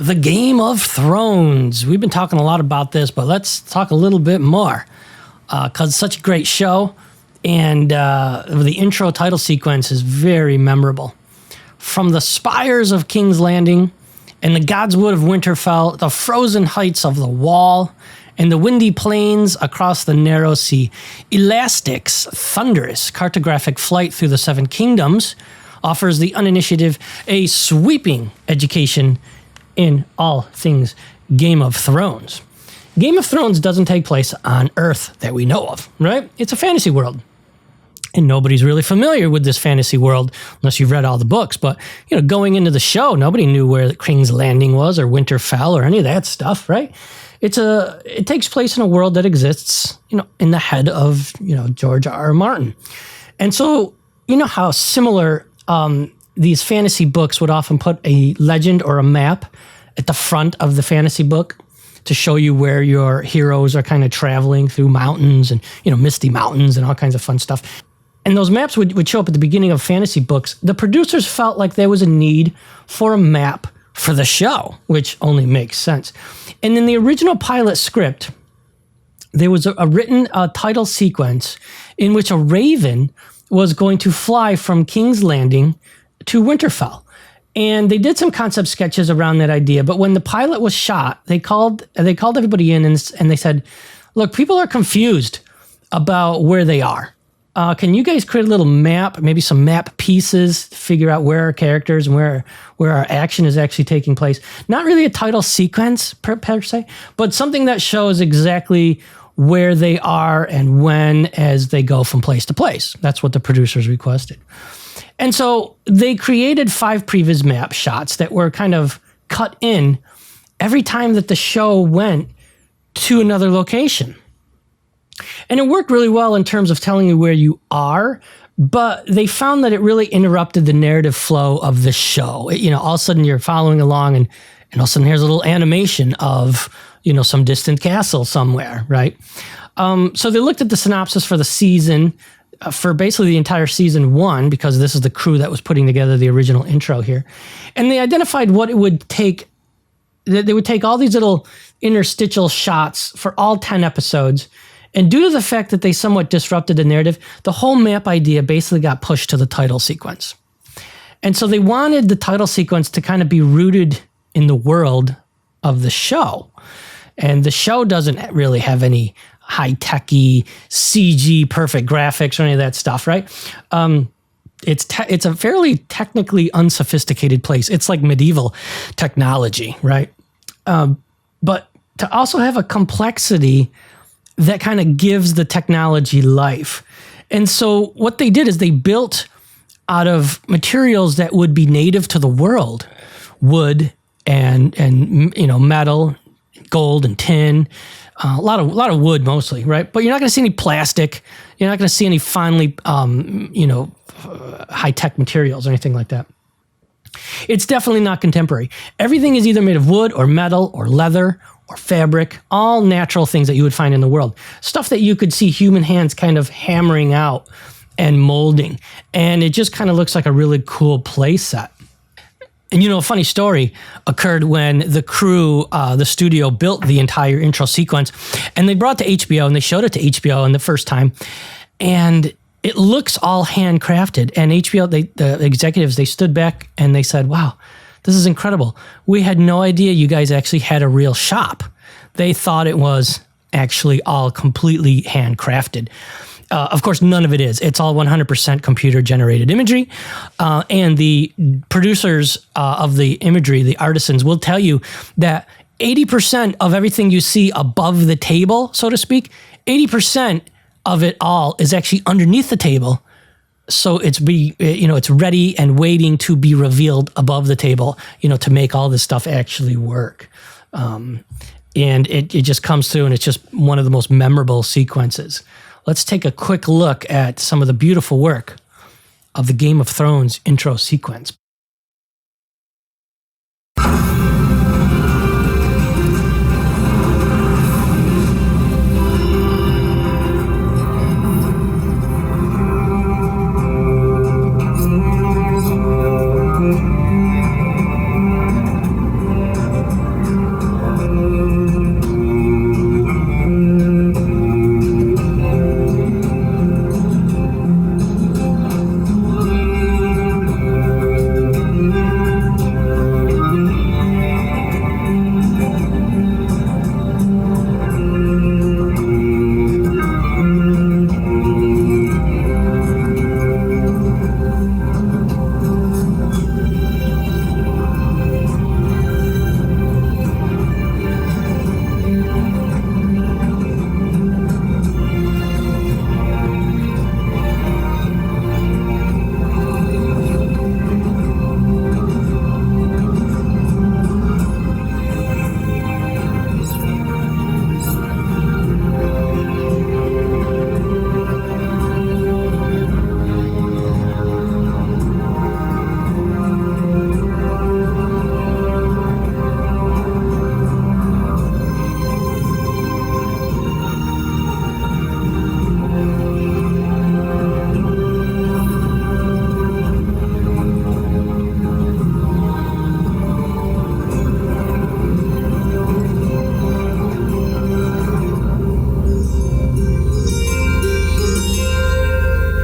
The Game of Thrones. We've been talking a lot about this, but let's talk a little bit more because it's such a great show, and the intro title sequence is very memorable. From the spires of King's Landing and the Godswood of Winterfell, the frozen heights of the Wall, and the windy plains across the narrow sea, Elastic's thunderous cartographic flight through the Seven Kingdoms offers the uninitiated a sweeping education in all things Game of Thrones. Game of Thrones doesn't take place on Earth that we know of, right? It's a fantasy world. And nobody's really familiar with this fantasy world unless you've read all the books. But, you know, going into the show, nobody knew where King's Landing was or Winterfell or any of that stuff, right? It takes place in a world that exists, you know, in the head of, you know, George R.R. Martin. And so, you know how similar these fantasy books would often put a legend or a map at the front of the fantasy book to show you where your heroes are kind of traveling through mountains and, you know, misty mountains and all kinds of fun stuff. And those maps would show up at the beginning of fantasy books. The producers felt like there was a need for a map for the show, which only makes sense. And in the original pilot script, there was a written title sequence in which a raven was going to fly from King's Landing to Winterfell. And they did some concept sketches around that idea. But when the pilot was shot, they called everybody in and they said, look, people are confused about where they are. Can you guys create a little map, maybe some map pieces, to figure out where our characters and where our action is actually taking place? Not really a title sequence per se, but something that shows exactly where they are and when as they go from place to place. That's what the producers requested. And so they created 5 previs map shots that were kind of cut in every time that the show went to another location. And it worked really well in terms of telling you where you are, but they found that it really interrupted the narrative flow of the show. You know, all of a sudden you're following along and all of a sudden here's a little animation of, you know, some distant castle somewhere, right? So they looked at the synopsis for the season, for basically the entire season 1, because this is the crew that was putting together the original intro here. And they identified what it would take. They would take all these little interstitial shots for all 10 episodes. And due to the fact that they somewhat disrupted the narrative, the whole map idea basically got pushed to the title sequence. And so they wanted the title sequence to kind of be rooted in the world of the show. And the show doesn't really have any high-techy, CG, perfect graphics or any of that stuff, right? It's a fairly technically unsophisticated place. It's like medieval technology, right? But to also have a complexity that kind of gives the technology life. And so what they did is they built out of materials that would be native to the world, wood and you know, metal, gold and tin, a lot of wood mostly, right? But you're not going to see any plastic. You're not going to see any finely, high-tech materials or anything like that. It's definitely not contemporary. Everything is either made of wood or metal or leather or fabric, all natural things that you would find in the world. Stuff that you could see human hands kind of hammering out and molding. And it just kind of looks like a really cool play set. And, you know, a funny story occurred when the crew, the studio, built the entire intro sequence. And they brought it to HBO and they showed it to HBO in the first time. And it looks all handcrafted. And HBO, the executives, they stood back and they said, wow, this is incredible. We had no idea you guys actually had a real shop. They thought it was actually all completely handcrafted. Of course, none of it is. It's all 100% computer-generated imagery. And the producers of the imagery, the artisans, will tell you that 80% of everything you see above the table, so to speak, 80% of it all is actually underneath the table. So it's ready and waiting to be revealed above the table, you know, to make all this stuff actually work. And it just comes through, and it's just one of the most memorable sequences. Let's take a quick look at some of the beautiful work of the Game of Thrones intro sequence.